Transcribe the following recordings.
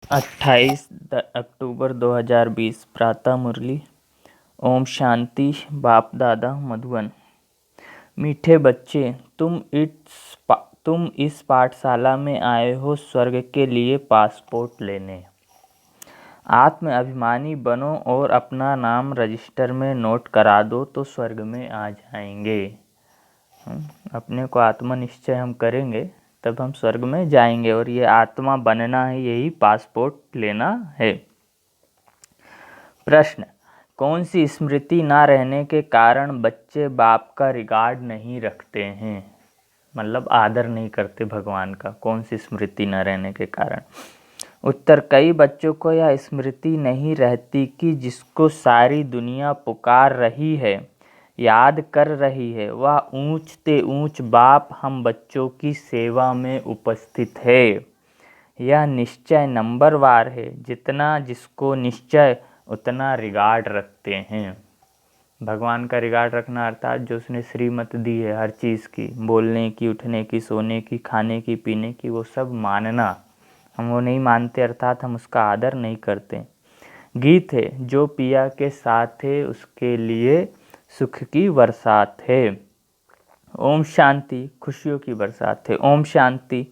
28 अक्टूबर 2020 प्रातः मुरली। ओम शांति। बाप दादा मधुबन। मीठे बच्चे, तुम इस पाठशाला में आए हो स्वर्ग के लिए पासपोर्ट लेने। आत्म अभिमानी बनो और अपना नाम रजिस्टर में नोट करा दो तो स्वर्ग में आ जाएंगे। अपने को आत्मनिश्चय हम करेंगे तब हम स्वर्ग में जाएंगे, और ये आत्मा बनना है, यही पासपोर्ट लेना है। प्रश्न: कौन सी स्मृति ना रहने के कारण बच्चे बाप का रिगार्ड नहीं रखते हैं, मतलब आदर नहीं करते भगवान का? कौन सी स्मृति ना रहने के कारण? उत्तर: कई बच्चों को यह स्मृति नहीं रहती कि जिसको सारी दुनिया पुकार रही है, याद कर रही है, वह ऊंच ते ऊंच बाप हम बच्चों की सेवा में उपस्थित है। यह निश्चय नंबरवार है, जितना जिसको निश्चय उतना रिगार्ड रखते हैं। भगवान का रिगार्ड रखना अर्थात जो उसने श्रीमत दी है हर चीज़ की, बोलने की, उठने की, सोने की, खाने की, पीने की, वो सब मानना। हम वो नहीं मानते अर्थात हम उसका आदर नहीं करते। गीत है, जो पिया के साथ है उसके लिए सुख की बरसात है। ओम शांति, खुशियों की बरसात है। ओम शांति।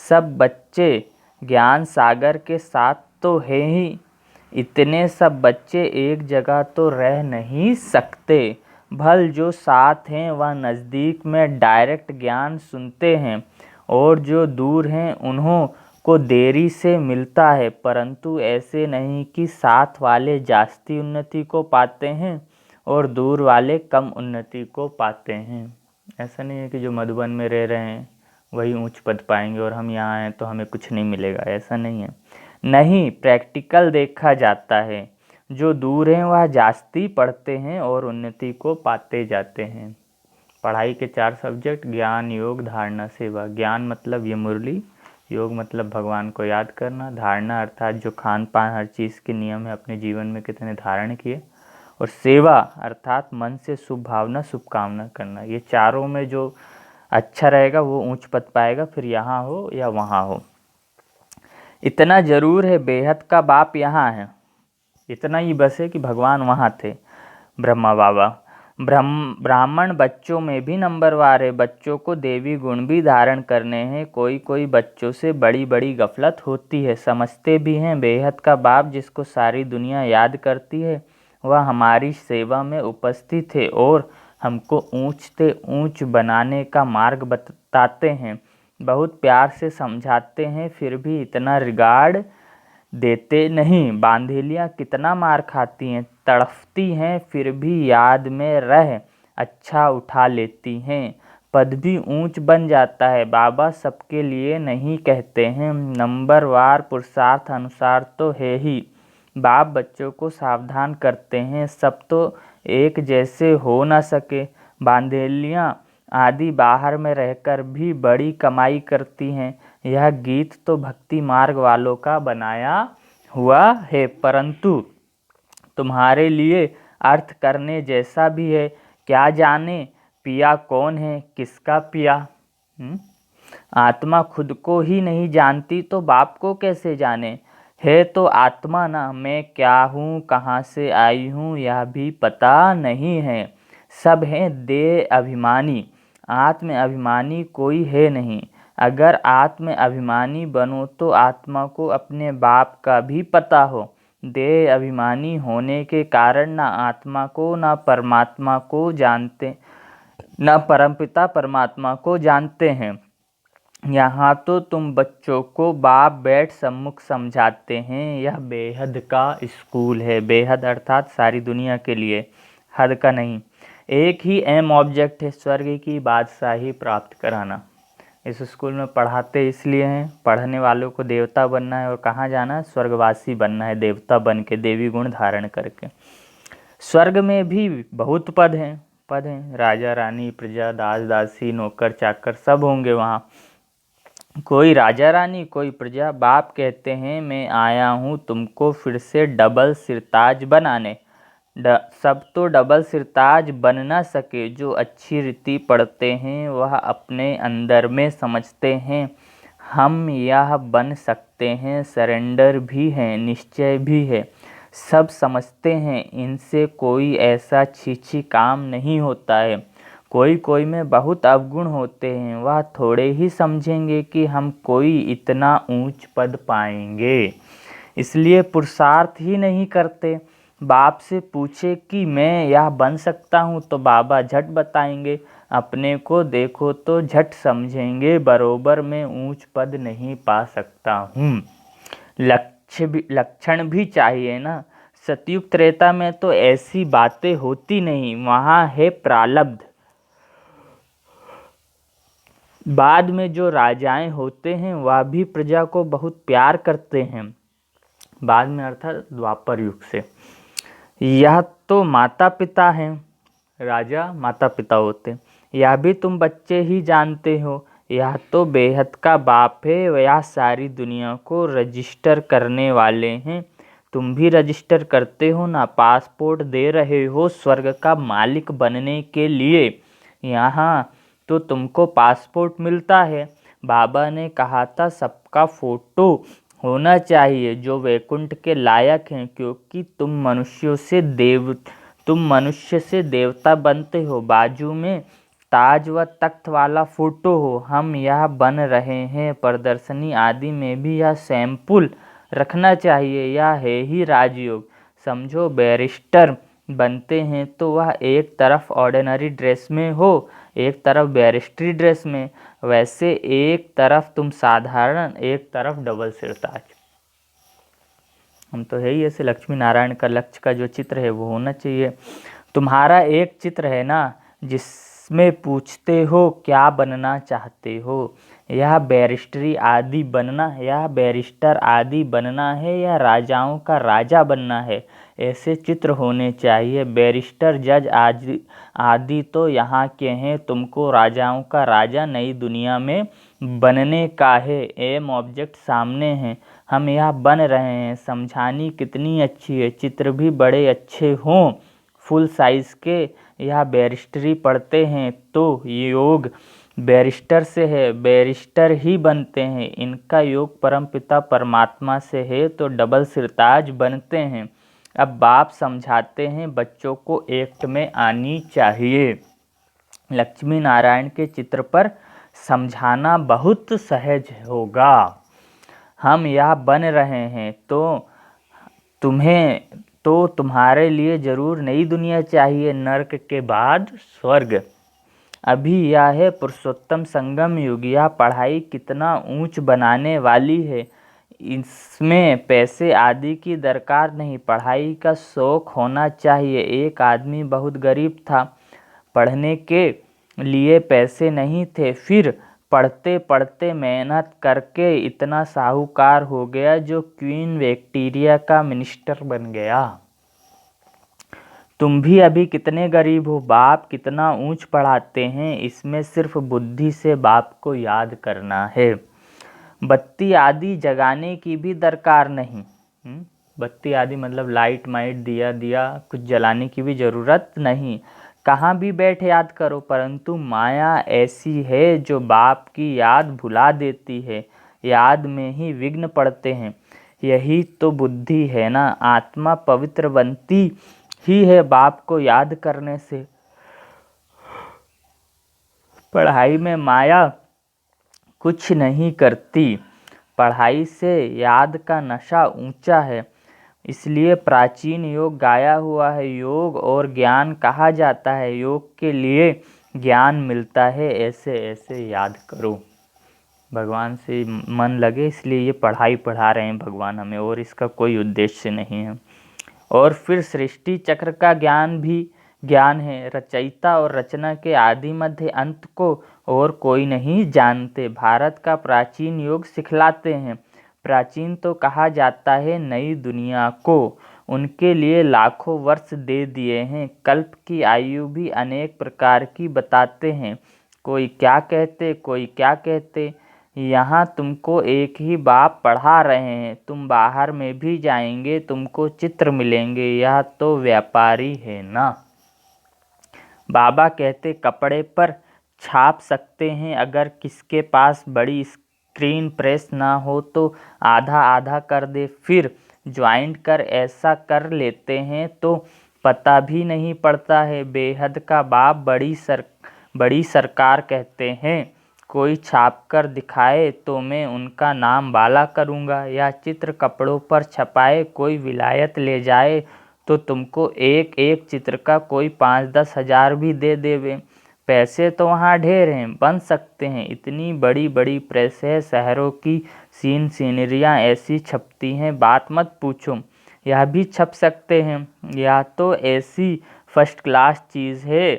सब बच्चे ज्ञान सागर के साथ तो है ही, इतने सब बच्चे एक जगह तो रह नहीं सकते। भल जो साथ हैं वह नज़दीक में डायरेक्ट ज्ञान सुनते हैं, और जो दूर हैं उन्हों को देरी से मिलता है, परंतु ऐसे नहीं कि साथ वाले जास्ती उन्नति को पाते हैं और दूर वाले कम उन्नति को पाते हैं। ऐसा नहीं है कि जो मधुबन में रह रहे हैं वही ऊंच पद पाएंगे और हम यहाँ हैं तो हमें कुछ नहीं मिलेगा, ऐसा नहीं है। नहीं, प्रैक्टिकल देखा जाता है। जो दूर हैं वह जास्ती पढ़ते हैं और उन्नति को पाते जाते हैं। पढ़ाई के 4 सब्जेक्ट: ज्ञान, योग, धारणा, सेवा। ज्ञान मतलब ये मुरली, योग मतलब भगवान को याद करना, धारणा अर्थात जो खान पान हर चीज़ के नियम है अपने जीवन में कितने धारण किए, और सेवा अर्थात मन से शुभ भावना, शुभकामना करना। ये चारों में जो अच्छा रहेगा वो ऊंच पद पाएगा, फिर यहाँ हो या वहाँ हो। इतना जरूर है बेहद का बाप यहाँ है, इतना ही बस है कि भगवान वहाँ थे। ब्रह्मा बाबा: ब्राह्मण बच्चों में भी नंबरवार है, बच्चों को देवी गुण भी धारण करने हैं। कोई कोई बच्चों से बड़ी बड़ी गफलत होती है, समझते भी हैं बेहद का बाप जिसको सारी दुनिया याद करती है वह हमारी सेवा में उपस्थित है और हमको ऊंच से ऊंच बनाने का मार्ग बताते हैं। बहुत प्यार से समझाते हैं, फिर भी इतना रिगार्ड देते नहीं। बांधेलियाँ कितना मार खाती हैं, तड़फती हैं, फिर भी याद में रह अच्छा उठा लेती हैं। पद भी ऊंच बन जाता है। बाबा सबके लिए नहीं कहते हैं, नंबरवार पुरुषार्थ अनुसार तो है ही। बाप बच्चों को सावधान करते हैं, सब तो एक जैसे हो न सके। बांधेलियाँ आदि बाहर में रहकर भी बड़ी कमाई करती हैं। यह गीत तो भक्ति मार्ग वालों का बनाया हुआ है, परंतु तुम्हारे लिए अर्थ करने जैसा भी है। क्या जाने पिया कौन है, किसका पिया? आत्मा खुद को ही नहीं जानती तो बाप को कैसे जाने? है तो आत्मा ना, मैं क्या हूँ, कहाँ से आई हूँ, यह भी पता नहीं है। सब हैं देह अभिमानी, आत्म अभिमानी कोई है नहीं। अगर आत्म अभिमानी बनो तो आत्मा को अपने बाप का भी पता हो। देह अभिमानी होने के कारण ना आत्मा को, ना परमात्मा को जानते, ना परमपिता परमात्मा को जानते हैं। यहाँ तो तुम बच्चों को बाप बैठ सम्मुख समझाते हैं। यह बेहद का स्कूल है। बेहद अर्थात सारी दुनिया के लिए, हद का नहीं। एक ही एम ऑब्जेक्ट है, स्वर्ग की बादशाही प्राप्त कराना। इस स्कूल में पढ़ाते इसलिए हैं, पढ़ने वालों को देवता बनना है और कहाँ जाना है, स्वर्गवासी बनना है, देवता बन के, देवी गुण धारण करके। स्वर्ग में भी बहुत पद हैं, राजा रानी, प्रजा, दास दासी, नौकर चाकर सब होंगे वहाँ। कोई राजा रानी, कोई प्रजा। बाप कहते हैं मैं आया हूँ तुमको फिर से डबल सिरताज बनाने। सब तो डबल सिरताज बन ना सके। जो अच्छी रीति पढ़ते हैं वह अपने अंदर में समझते हैं हम यह बन सकते हैं, सरेंडर भी है, निश्चय भी है। सब समझते हैं इनसे कोई ऐसा छी काम नहीं होता है। कोई कोई में बहुत अवगुण होते हैं, वह थोड़े ही समझेंगे कि हम कोई इतना ऊंच पद पाएंगे, इसलिए पुरुषार्थ ही नहीं करते। बाप से पूछे कि मैं यह बन सकता हूँ तो बाबा झट बताएंगे, अपने को देखो तो झट समझेंगे बरोबर मैं ऊंच पद नहीं पा सकता हूँ। लक्षण भी चाहिए ना। सतयुग त्रेता में तो ऐसी बातें होती नहीं, वहाँ है प्रारब्ध। बाद में जो राजाएं होते हैं वह भी प्रजा को बहुत प्यार करते हैं, बाद में अर्थात द्वापर युग से। यह तो माता पिता हैं, राजा माता पिता होते, यह भी तुम बच्चे ही जानते हो। यह तो बेहद का बाप है, वह सारी दुनिया को रजिस्टर करने वाले हैं। तुम भी रजिस्टर करते हो ना, पासपोर्ट दे रहे हो स्वर्ग का मालिक बनने के लिए। यहाँ तो तुमको पासपोर्ट मिलता है। बाबा ने कहा था सबका फोटो होना चाहिए जो वैकुंठ के लायक हैं, क्योंकि तुम मनुष्य से देवता बनते हो। बाजू में ताज व तख्त वाला फोटो हो। हम यह बन रहे हैं, प्रदर्शनी आदि में भी यह सैंपल रखना चाहिए। यह है ही राजयोग। समझो बैरिस्टर बनते हैं तो वह एक तरफ ऑर्डिनरी ड्रेस में हो, एक तरफ बैरिस्ट्री ड्रेस में, वैसे एक तरफ तुम साधारण, एक तरफ डबल सिरताज। हम तो है ही ऐसे। लक्ष्मी नारायण का लक्ष्य का जो चित्र है वो होना चाहिए। तुम्हारा एक चित्र है ना जिसमें पूछते हो क्या बनना चाहते हो, यह बैरिस्ट्री आदि बनना, यह बैरिस्टर आदि बनना है या राजाओं का राजा बनना है, ऐसे चित्र होने चाहिए। बैरिस्टर जज आदि तो यहाँ के हैं, तुमको राजाओं का राजा नई दुनिया में बनने का है। एम ऑब्जेक्ट सामने है, हम यहाँ बन रहे हैं। समझानी कितनी अच्छी है, चित्र भी बड़े अच्छे हों, फुल साइज़ के। यह बैरिस्ट्री पढ़ते हैं तो योग बैरिस्टर से है, बैरिस्टर ही बनते हैं। इनका योग परमपिता परमात्मा से है तो डबल सिरताज बनते हैं। अब बाप समझाते हैं बच्चों को एक्ट में आनी चाहिए। लक्ष्मी नारायण के चित्र पर समझाना बहुत सहज होगा। हम यह बन रहे हैं तो तुम्हारे लिए जरूर नई दुनिया चाहिए, नर्क के बाद स्वर्ग। अभी यह है पुरुषोत्तम संगम युग। यह पढ़ाई कितना ऊंच बनाने वाली है, इसमें पैसे आदि की दरकार नहीं, पढ़ाई का शौक होना चाहिए। एक आदमी बहुत गरीब था, पढ़ने के लिए पैसे नहीं थे, फिर पढ़ते पढ़ते मेहनत करके इतना साहूकार हो गया जो क्वीन विक्टोरिया का मिनिस्टर बन गया। तुम भी अभी कितने गरीब हो, बाप कितना ऊंच पढ़ाते हैं, इसमें सिर्फ बुद्धि से बाप को याद करना है। बत्ती आदि जगाने की भी दरकार नहीं। बत्ती आदि मतलब लाइट माइट दिया कुछ जलाने की भी ज़रूरत नहीं। कहाँ भी बैठ याद करो, परंतु माया ऐसी है जो बाप की याद भुला देती है, याद में ही विघ्न पड़ते हैं। यही तो बुद्धि है ना, आत्मा पवित्र बनती ही है बाप को याद करने से। पढ़ाई में माया कुछ नहीं करती, पढ़ाई से याद का नशा ऊंचा है, इसलिए प्राचीन योग गाया हुआ है। योग और ज्ञान कहा जाता है, योग के लिए ज्ञान मिलता है। ऐसे ऐसे याद करो, भगवान से मन लगे, इसलिए ये पढ़ाई पढ़ा रहे हैं भगवान हमें, और इसका कोई उद्देश्य नहीं है। और फिर सृष्टि चक्र का ज्ञान भी ज्ञान है। रचयिता और रचना के आदि मध्य अंत को और कोई नहीं जानते। भारत का प्राचीन योग सिखलाते हैं। प्राचीन तो कहा जाता है नई दुनिया को, उनके लिए लाखों वर्ष दे दिए हैं। कल्प की आयु भी अनेक प्रकार की बताते हैं, कोई क्या कहते कोई क्या कहते। यहाँ तुमको एक ही बाप पढ़ा रहे हैं, तुम बाहर में भी जाएंगे तुमको चित्र मिलेंगे, यह तो व्यापारी है ना। बाबा कहते कपड़े पर छाप सकते हैं, अगर किसके पास बड़ी स्क्रीन प्रेस ना हो तो आधा आधा कर दे, फिर ज्वाइंट कर ऐसा कर लेते हैं तो पता भी नहीं पड़ता है। बेहद का बाप बड़ी सरकार कहते हैं, कोई छाप कर दिखाए तो मैं उनका नाम वाला करूँगा, या चित्र कपड़ों पर छपाए कोई विलायत ले जाए तो तुमको एक एक चित्र का कोई 5-10 हज़ार भी दे देवे। पैसे तो वहाँ ढेर हैं, बन सकते हैं। इतनी बड़ी बड़ी प्रेस है, शहरों की सीनरियाँ ऐसी छपती हैं बात मत पूछो। यह भी छप सकते हैं, यह तो ऐसी फर्स्ट क्लास चीज़ है,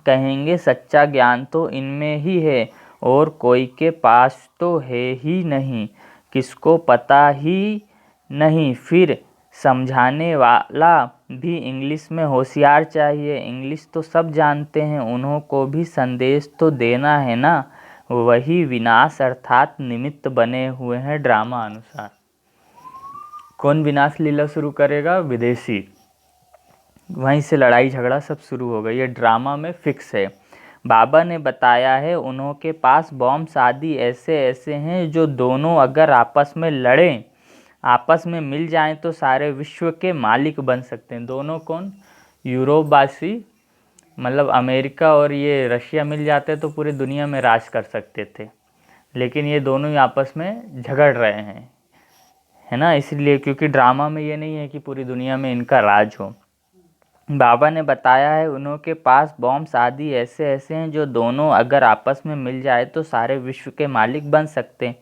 कहेंगे सच्चा ज्ञान तो इनमें ही है और कोई के पास तो है ही नहीं, किसको पता ही नहीं। फिर समझाने वाला भी इंग्लिश में होशियार चाहिए, इंग्लिश तो सब जानते हैं, उन्हों को भी संदेश तो देना है ना। वही विनाश अर्थात निमित्त बने हुए हैं ड्रामा अनुसार। कौन विनाश लीला शुरू करेगा? विदेशी। वहीं से लड़ाई झगड़ा सब शुरू हो गई, ये ड्रामा में फिक्स है। बाबा ने बताया है उन्हों के पास बॉम्ब आदि ऐसे ऐसे हैं जो दोनों अगर आपस में लड़ें, आपस में मिल जाएं तो सारे विश्व के मालिक बन सकते हैं। दोनों कौन? यूरोपवासी, मतलब अमेरिका और ये रशिया मिल जाते तो पूरी दुनिया में राज कर सकते थे, लेकिन ये दोनों ही आपस में झगड़ रहे हैं, है ना। इसलिए क्योंकि ड्रामा में ये नहीं है कि पूरी दुनिया में इनका राज हो। बाबा ने बताया है उन्हों के पास बॉम्ब आदि ऐसे ऐसे हैं जो दोनों अगर आपस में मिल जाए तो सारे विश्व के मालिक बन सकते हैं,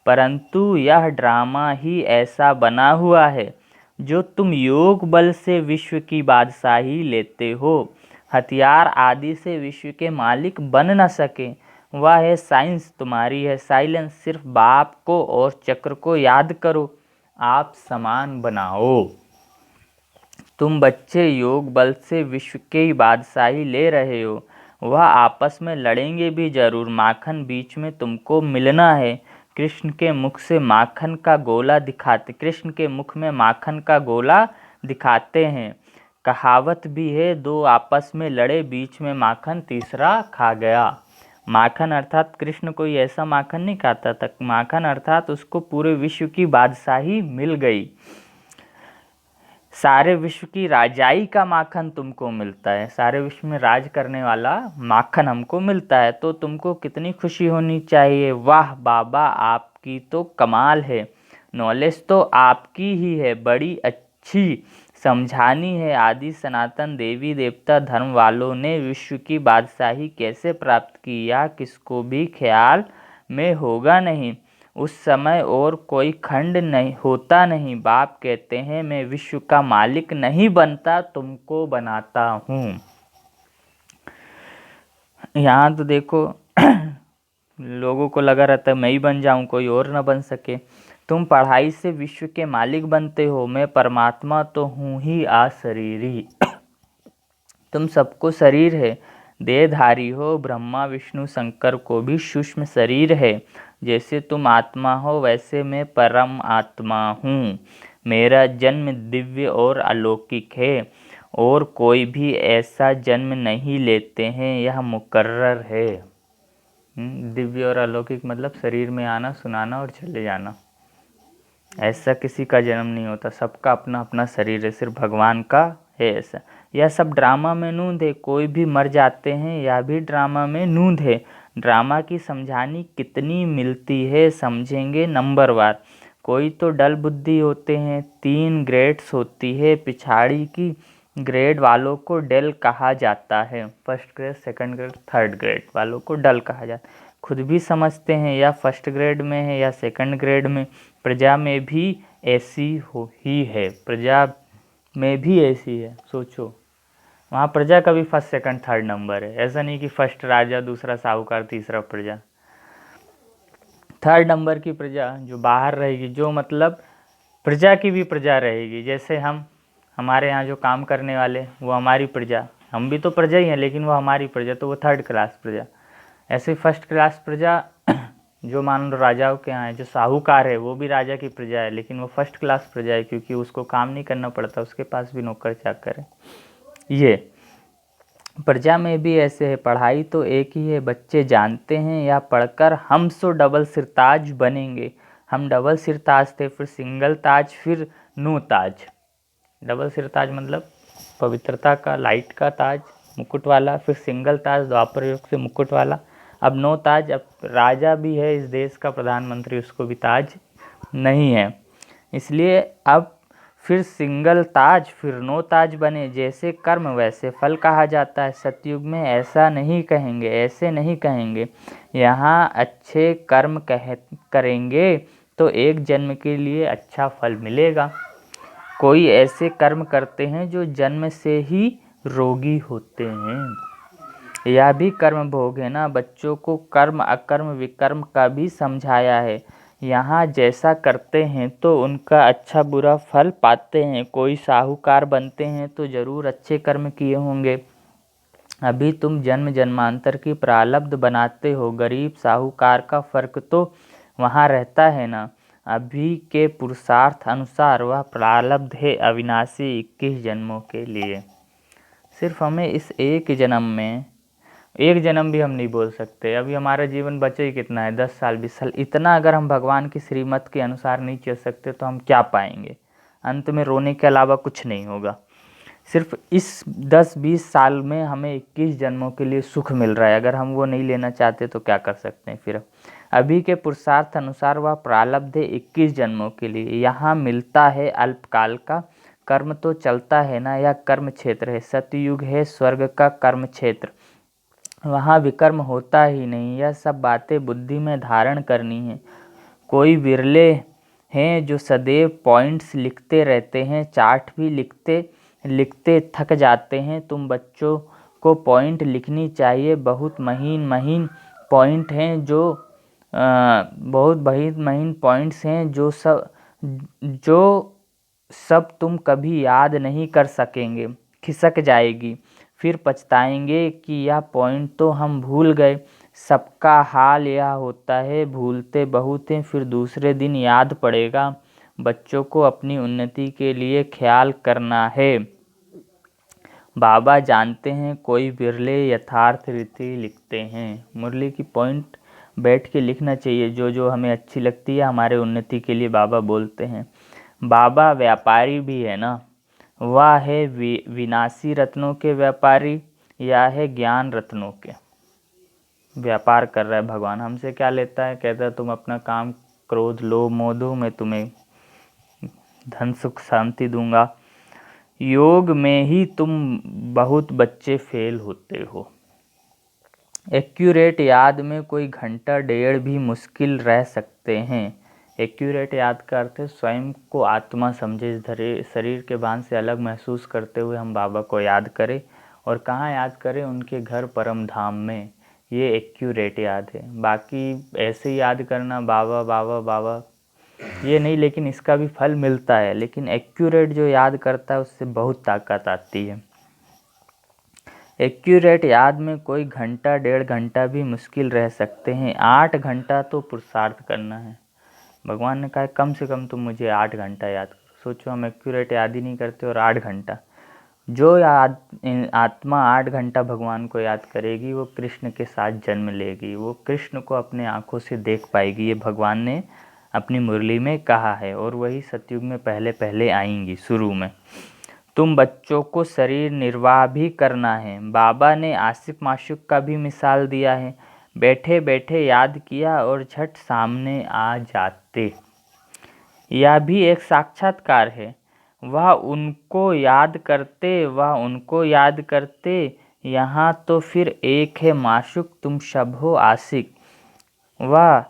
परंतु यह ड्रामा ही ऐसा बना हुआ है जो तुम योग बल से विश्व की बादशाही लेते हो, हथियार आदि से विश्व के मालिक बन न सके। वह है साइंस, तुम्हारी है साइलेंस। सिर्फ बाप को और चक्र को याद करो, आप समान बनाओ। तुम बच्चे योग बल से विश्व की बादशाही ले रहे हो, वह आपस में लड़ेंगे भी जरूर। माखन बीच में तुमको मिलना है। कृष्ण के मुख से माखन का गोला दिखाते, कृष्ण के मुख में माखन का गोला दिखाते हैं। कहावत भी है, दो आपस में लड़े बीच में माखन तीसरा खा गया। माखन अर्थात कृष्ण कोई ऐसा माखन नहीं खाता था, माखन अर्थात उसको पूरे विश्व की बादशाही मिल गई, सारे विश्व की राजाई का माखन तुमको मिलता है, सारे विश्व में राज करने वाला माखन हमको मिलता है, तो तुमको कितनी खुशी होनी चाहिए। वाह बाबा, आपकी तो कमाल है, नॉलेज तो आपकी ही है, बड़ी अच्छी समझानी है। आदि सनातन देवी देवता धर्म वालों ने विश्व की बादशाही कैसे प्राप्त की, या किसको भी ख्याल में होगा नहीं। उस समय और कोई खंड नहीं होता नहीं। बाप कहते हैं मैं विश्व का मालिक नहीं बनता, तुमको बनाता हूँ। यहाँ तो देखो लोगों को लगा रहता है मैं ही बन जाऊँ, कोई और न बन सके। तुम पढ़ाई से विश्व के मालिक बनते हो, मैं परमात्मा तो हूँ ही शरीरी। तुम सबको शरीर है, देहधारी हो। ब्रह्मा विष्णु शंकर को भी सूक्ष्म शरीर है। जैसे तुम आत्मा हो वैसे मैं परम आत्मा हूँ। मेरा जन्म दिव्य और अलौकिक है, और कोई भी ऐसा जन्म नहीं लेते हैं, यह मुकर्रर है। दिव्य और अलौकिक मतलब शरीर में आना, सुनाना और चले जाना, ऐसा किसी का जन्म नहीं होता, सबका अपना अपना शरीर है, सिर्फ भगवान का है ऐसा। यह सब ड्रामा में नूंद है, कोई भी मर जाते हैं, यह भी ड्रामा में नूंद है। ड्रामा की समझानी कितनी मिलती है, समझेंगे नंबरवार। कोई तो डल बुद्धि होते हैं, 3 ग्रेड्स होती है पिछाड़ी की, ग्रेड वालों को डल कहा जाता है। First grade, second grade, third grade वालों को डल कहा जाता है। खुद भी समझते हैं या फर्स्ट ग्रेड में है या सेकंड ग्रेड में। प्रजा में भी ऐसी हो ही है, प्रजा में भी ऐसी है। सोचो वहाँ प्रजा का भी फर्स्ट सेकंड थर्ड नंबर है, ऐसा नहीं कि फर्स्ट राजा, दूसरा साहूकार, तीसरा प्रजा। थर्ड नंबर की प्रजा जो बाहर रहेगी, जो मतलब प्रजा की भी प्रजा रहेगी। जैसे हमारे यहाँ जो काम करने वाले वो हमारी प्रजा, हम भी तो प्रजा ही हैं लेकिन वो हमारी प्रजा, तो वो थर्ड क्लास प्रजा। ऐसे फर्स्ट क्लास प्रजा जो मान लो राजाओं के यहाँ है, जो साहूकार है वो भी राजा की प्रजा है, लेकिन वो फर्स्ट क्लास प्रजा है क्योंकि उसको काम नहीं करना पड़ता, उसके पास भी नौकर चाकर है। ये प्रजा में भी ऐसे है, पढ़ाई तो एक ही है, बच्चे जानते हैं या पढ़कर हम सो डबल सिरताज बनेंगे। हम डबल सिरताज थे, फिर सिंगल ताज, फिर नो ताज। डबल सिरताज मतलब पवित्रता का, लाइट का ताज, मुकुट वाला, फिर सिंगल ताज द्वापर युग से मुकुट वाला, अब नो ताज। अब राजा भी है इस देश का, प्रधानमंत्री, उसको भी ताज नहीं है, इसलिए अब फिर सिंगल ताज फिर नो ताज बने। जैसे कर्म वैसे फल कहा जाता है। सतयुग में ऐसा नहीं कहेंगे, ऐसे नहीं कहेंगे। यहाँ अच्छे कर्म करेंगे तो एक जन्म के लिए अच्छा फल मिलेगा। कोई ऐसे कर्म करते हैं जो जन्म से ही रोगी होते हैं। यह भी कर्म भोग है ना। बच्चों को कर्म अकर्म विकर्म का भी समझाया है। यहाँ जैसा करते हैं तो उनका अच्छा बुरा फल पाते हैं। कोई साहूकार बनते हैं तो जरूर अच्छे कर्म किए होंगे। अभी तुम जन्म जन्मांतर की प्रारब्ध बनाते हो। गरीब साहूकार का फर्क तो वहाँ रहता है ना। अभी के पुरुषार्थ अनुसार वह प्रारब्ध है अविनाशी 21 जन्मों के लिए। सिर्फ हमें इस एक जन्म में, एक जन्म भी हम नहीं बोल सकते। अभी हमारा जीवन बचे ही कितना है, 10 साल 20 साल। इतना अगर हम भगवान की श्रीमत के अनुसार नहीं चल सकते तो हम क्या पाएंगे? अंत में रोने के अलावा कुछ नहीं होगा। सिर्फ इस 10-20 साल में हमें 21 जन्मों के लिए सुख मिल रहा है। अगर हम वो नहीं लेना चाहते तो क्या कर सकते हैं फिर? अभी के पुरुषार्थ अनुसार वह प्रारब्ध है 21 जन्मों के लिए। यहाँ मिलता है अल्पकाल का। कर्म तो चलता है ना, यह कर्म क्षेत्र है। सतयुग है स्वर्ग का कर्म क्षेत्र, वहाँ विकर्म होता ही नहीं। यह सब बातें बुद्धि में धारण करनी है। कोई विरले हैं जो सदैव पॉइंट्स लिखते रहते हैं, चार्ट भी लिखते लिखते थक जाते हैं। तुम बच्चों को पॉइंट लिखनी चाहिए। बहुत महीन महीन पॉइंट हैं जो बहुत महीन महीन पॉइंट्स हैं जो सब तुम कभी याद नहीं कर सकेंगे। खिसक जाएगी, फिर पछताएंगे कि यह पॉइंट तो हम भूल गए। सबका हाल यह होता है, भूलते बहुत हैं, फिर दूसरे दिन याद पड़ेगा। बच्चों को अपनी उन्नति के लिए ख्याल करना है। बाबा जानते हैं कोई बिरले यथार्थ रीति लिखते हैं। मुरली की पॉइंट बैठ के लिखना चाहिए, जो जो हमें अच्छी लगती है हमारे उन्नति के लिए बाबा बोलते हैं। बाबा व्यापारी भी है ना। वह है विनाशी रत्नों के व्यापारी या है ज्ञान रत्नों के। व्यापार कर रहा है भगवान। हमसे क्या लेता है? कहता है तुम अपना काम, क्रोध लोभ मोह दो, मैं तुम्हें धन सुख शांति दूंगा। योग में ही तुम बहुत बच्चे फेल होते हो। एक्यूरेट याद में कोई घंटा डेढ़ भी मुश्किल रह सकते हैं। एक्यूरेट याद का अर्थ है स्वयं को आत्मा समझे, शरीर के भान से अलग महसूस करते हुए हम बाबा को याद करें। और कहाँ याद करें? उनके घर परम धाम में। ये एक्यूरेट याद है। बाकी ऐसे ही याद करना बाबा बाबा बाबा ये नहीं, लेकिन इसका भी फल मिलता है। लेकिन एक्यूरेट जो याद करता है उससे बहुत ताकत आती है। एक्यूरेट याद में कोई घंटा डेढ़ घंटा भी मुश्किल रह सकते हैं। 8 घंटा तो पुरुषार्थ करना है। भगवान ने कहा कम से कम तुम मुझे 8 घंटा याद करो। सोचो हम एक्यूरेट याद ही नहीं करते और 8 घंटा। जो आत्मा 8 घंटा भगवान को याद करेगी वो कृष्ण के साथ जन्म लेगी। वो कृष्ण को अपने आँखों से देख पाएगी। ये भगवान ने अपनी मुरली में कहा है। और वही सतयुग में पहले पहले आएंगी शुरू में। तुम बच्चों को शरीर निर्वाह भी करना है। बाबा ने आशिक माशुक का भी मिसाल दिया है। बैठे बैठे याद किया और झट सामने आ जाते। यह भी एक साक्षात्कार है। वह उनको याद करते। यहाँ तो फिर एक है माशुक, तुम सब हो आशिक। वह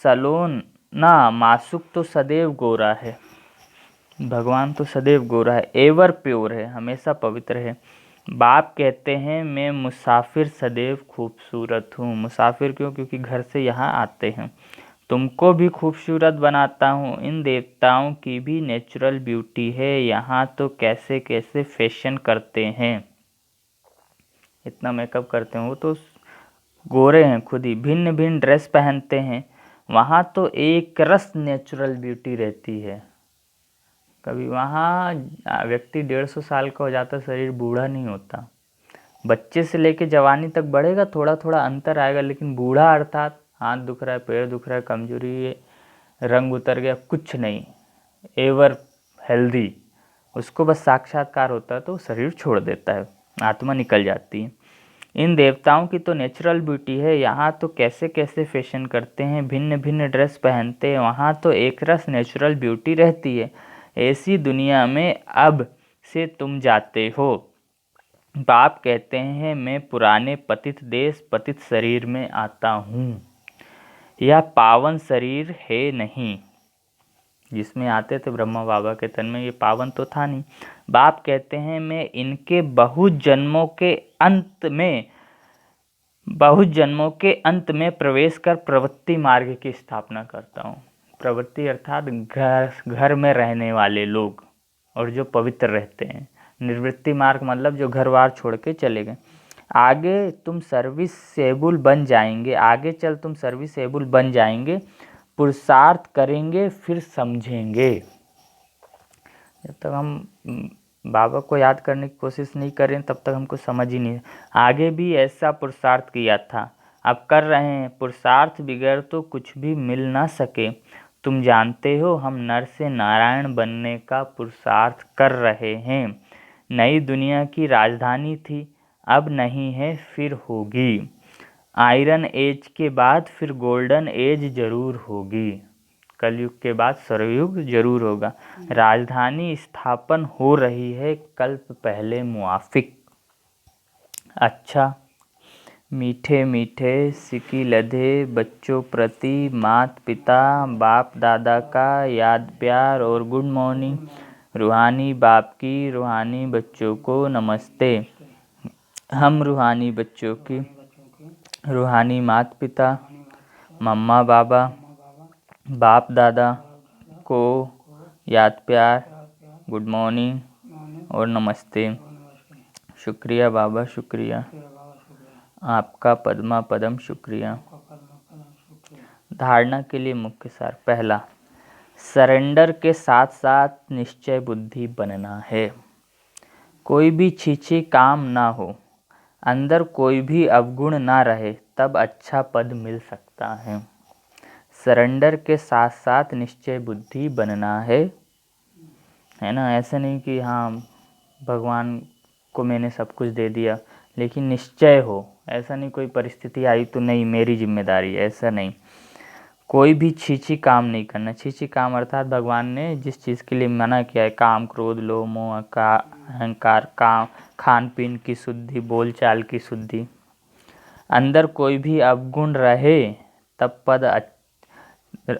सलोन ना, माशुक तो सदैव गोरा है। भगवान तो सदैव गोरा है, एवर प्योर है, हमेशा पवित्र है। बाप कहते हैं मैं मुसाफिर सदैव खूबसूरत हूँ। मुसाफिर क्यों? क्योंकि घर से यहाँ आते हैं। तुमको भी खूबसूरत बनाता हूँ। इन देवताओं की भी नेचुरल ब्यूटी है। यहाँ तो कैसे कैसे फैशन करते हैं, इतना मेकअप करते हैं। वो तो गोरे हैं खुद ही, भिन्न भिन्न ड्रेस पहनते हैं। वहाँ तो एक रस नेचुरल ब्यूटी रहती है। कभी वहाँ व्यक्ति 150 साल का हो जाता, शरीर बूढ़ा नहीं होता। बच्चे से लेके जवानी तक बढ़ेगा, थोड़ा थोड़ा अंतर आएगा, लेकिन बूढ़ा अर्थात हाथ दुख रहा है, पैर दुख रहा है, कमजोरी है, रंग उतर गया, कुछ नहीं, एवर हेल्दी, उसको बस साक्षात्कार होता है तो शरीर छोड़ देता है, आत्मा निकल जाती है। इन देवताओं की तो नेचुरल ब्यूटी है, यहाँ तो कैसे कैसे फैशन करते हैं, भिन्न भिन्न ड्रेस पहनते हैं, वहाँ तो एक रस नेचुरल ब्यूटी रहती है। ऐसी दुनिया में अब से तुम जाते हो। बाप कहते हैं मैं पुराने पतित देश पतित शरीर में आता हूँ, यह पावन शरीर है नहीं। जिसमें आते थे ब्रह्मा बाबा के तन में, ये पावन तो था नहीं। बाप कहते हैं मैं इनके बहुत जन्मों के अंत में प्रवेश कर प्रवृत्ति मार्ग की स्थापना करता हूँ। प्रवृत्ति अर्थात घर में रहने वाले लोग और जो पवित्र रहते हैं। निवृत्ति मार्ग मतलब जो घर बार छोड़ के चले गए। आगे तुम सर्विसेबल बन जाएंगे, आगे चल तुम सर्विसेबल बन जाएंगे, पुरुषार्थ करेंगे फिर समझेंगे। जब तक हम बाबा को याद करने की कोशिश नहीं करें तब तक हमको समझ ही नहीं। आगे भी ऐसा पुरुषार्थ किया था, अब कर रहे हैं। पुरुषार्थ बगैर तो कुछ भी मिल ना सके। तुम जानते हो हम नर से नारायण बनने का पुरुषार्थ कर रहे हैं। नई दुनिया की राजधानी थी, अब नहीं है फिर होगी। आयरन एज के बाद फिर गोल्डन एज जरूर होगी। कलयुग के बाद सर्वयुग जरूर होगा। राजधानी स्थापन हो रही है कल्प पहले मुआफिक। अच्छा, मीठे मीठे सिकी लधे बच्चों प्रति मात पिता बाप दादा का याद प्यार और गुड मॉर्निंग। रूहानी बाप की रूहानी बच्चों को नमस्ते। हम रूहानी बच्चों की रूहानी मात पिता मम्मा बाबा बाप दादा को याद प्यार, गुड मॉर्निंग और नमस्ते। शुक्रिया बाबा, शुक्रिया आपका पद्मा पदम, शुक्रिया। धारणा के लिए मुख्य सार। पहला, सरेंडर के साथ साथ निश्चय बुद्धि बनना है। कोई भी छीछी काम ना हो, अंदर कोई भी अवगुण ना रहे, तब अच्छा पद मिल सकता है। सरेंडर के साथ साथ निश्चय बुद्धि बनना है ना। ऐसे नहीं कि हाँ भगवान को मैंने सब कुछ दे दिया, लेकिन निश्चय हो। ऐसा नहीं कोई परिस्थिति आई तो नहीं मेरी जिम्मेदारी, ऐसा नहीं। कोई भी छीछी काम नहीं करना। छीछी काम अर्थात भगवान ने जिस चीज़ के लिए मना किया है, काम क्रोध लोभ मोह का अहंकार, काम खान पीन की शुद्धि, बोलचाल की शुद्धि। अंदर कोई भी अवगुण रहे तब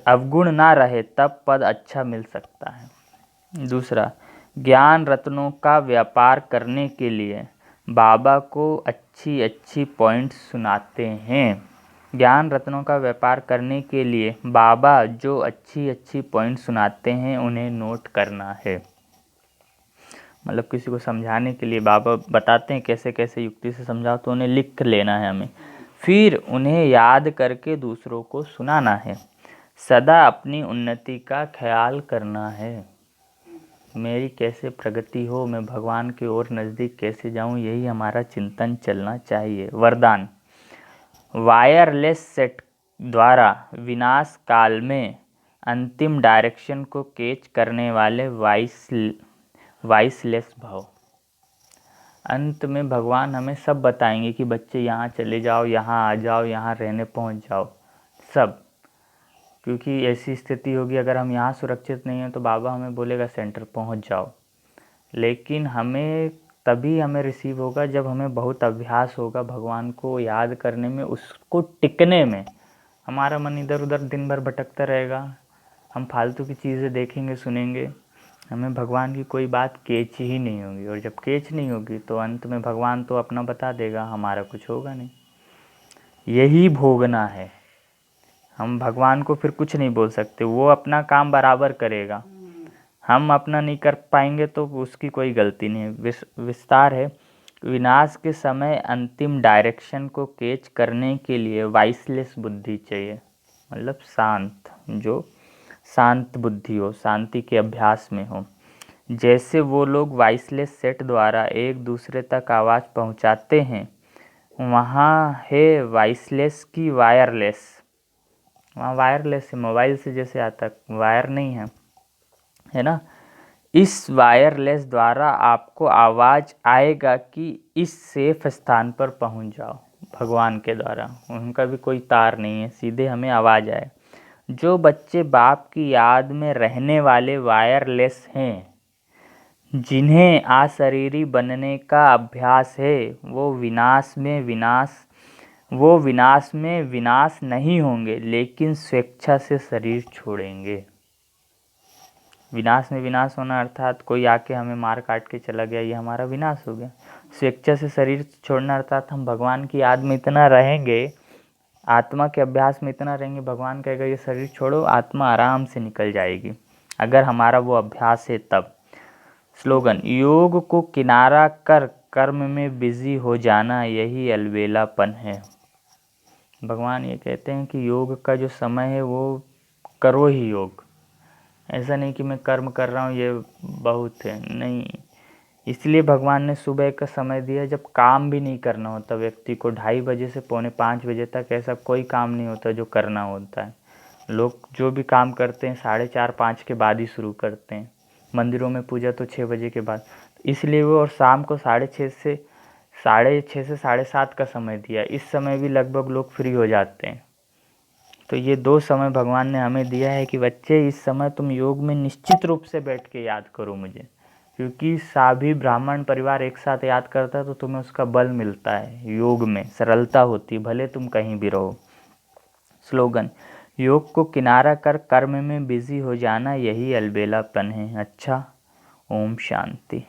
अवगुण ना रहे तब पद अच्छा मिल सकता है। दूसरा, ज्ञान रत्नों का व्यापार करने के लिए बाबा को अच्छी अच्छी पॉइंट्स सुनाते हैं। ज्ञान रत्नों का व्यापार करने के लिए बाबा जो अच्छी अच्छी पॉइंट सुनाते हैं उन्हें नोट करना है। मतलब किसी को समझाने के लिए बाबा बताते हैं कैसे कैसे युक्ति से समझाओ, तो उन्हें लिख लेना है हमें, फिर उन्हें याद करके दूसरों को सुनाना है। सदा अपनी उन्नति का ख्याल करना है। मेरी कैसे प्रगति हो, मैं भगवान की ओर नज़दीक कैसे जाऊं, यही हमारा चिंतन चलना चाहिए। वरदान, वायरलेस सेट द्वारा विनाश काल में अंतिम डायरेक्शन को कैच करने वाले वॉइसलेस भव। अंत में भगवान हमें सब बताएंगे कि बच्चे यहाँ चले जाओ, यहाँ आ जाओ, यहाँ रहने पहुँच जाओ, सब। क्योंकि ऐसी स्थिति होगी अगर हम यहाँ सुरक्षित नहीं हैं तो बाबा हमें बोलेगा सेंटर पहुँच जाओ। लेकिन तभी हमें रिसीव होगा जब हमें बहुत अभ्यास होगा भगवान को याद करने में, उसको टिकने में। हमारा मन इधर उधर दिन भर भटकता रहेगा, हम फालतू की चीज़ें देखेंगे सुनेंगे, हमें भगवान की कोई बात कैच ही नहीं होगी। और जब कैच नहीं होगी तो अंत में भगवान तो अपना बता देगा, हमारा कुछ होगा नहीं। यही भोगना है। हम भगवान को फिर कुछ नहीं बोल सकते, वो अपना काम बराबर करेगा। हम अपना नहीं कर पाएंगे तो उसकी कोई गलती नहीं है। विस्तार है, विनाश के समय अंतिम डायरेक्शन को कैच करने के लिए वॉइसलेस बुद्धि चाहिए। मतलब शांत, जो शांत बुद्धि हो, शांति के अभ्यास में हो, जैसे वो लोग वायरलेस सेट द्वारा एक दूसरे तक आवाज़ पहुंचाते हैं, वहाँ है वायरलेस की वायरलेस। वहाँ वायरलेस है, मोबाइल से जैसे आता वायर नहीं है ना। इस वायरलेस द्वारा आपको आवाज़ आएगा कि इस सेफ स्थान पर पहुंच जाओ। भगवान के द्वारा, उनका भी कोई तार नहीं है, सीधे हमें आवाज़ आए। जो बच्चे बाप की याद में रहने वाले वायरलेस हैं, जिन्हें अशरीरी बनने का अभ्यास है, वो विनाश में विनाश नहीं होंगे, लेकिन स्वेच्छा से शरीर छोड़ेंगे। विनाश में विनाश होना अर्थात कोई आके हमें मार काट के चला गया, ये हमारा विनाश हो गया। स्वेच्छा से शरीर छोड़ना अर्थात हम भगवान की याद में इतना रहेंगे, आत्मा के अभ्यास में इतना रहेंगे, भगवान कहेगा ये शरीर छोड़ो, आत्मा आराम से निकल जाएगी, अगर हमारा वो अभ्यास है तब। स्लोगन: योग को किनारा कर कर्म में बिजी हो जाना, यही अलबेलापन है। भगवान ये कहते हैं कि योग का जो समय है वो करो ही योग, ऐसा नहीं कि मैं कर्म कर रहा हूँ ये बहुत है, नहीं। इसलिए भगवान ने सुबह का समय दिया जब काम भी नहीं करना होता व्यक्ति को, 2:30 बजे से 4:45 बजे तक ऐसा कोई काम नहीं होता जो करना होता है। लोग जो भी काम करते हैं 4:30-5 के बाद ही शुरू करते हैं। मंदिरों में पूजा तो 6 बजे के बाद, इसलिए वो और शाम को 6:30 से 7:30 का समय दिया। इस समय भी लगभग लोग फ्री हो जाते हैं। तो ये 2 समय भगवान ने हमें दिया है कि बच्चे इस समय तुम योग में निश्चित रूप से बैठ के याद करो मुझे, क्योंकि सभी ब्राह्मण परिवार एक साथ याद करता है तो तुम्हें उसका बल मिलता है। योग में सरलता होती है, भले तुम कहीं भी रहो। स्लोगन: योग को किनारा कर कर्म में बिजी हो जाना, यही अलबेलापन है। अच्छा, ओम शांति।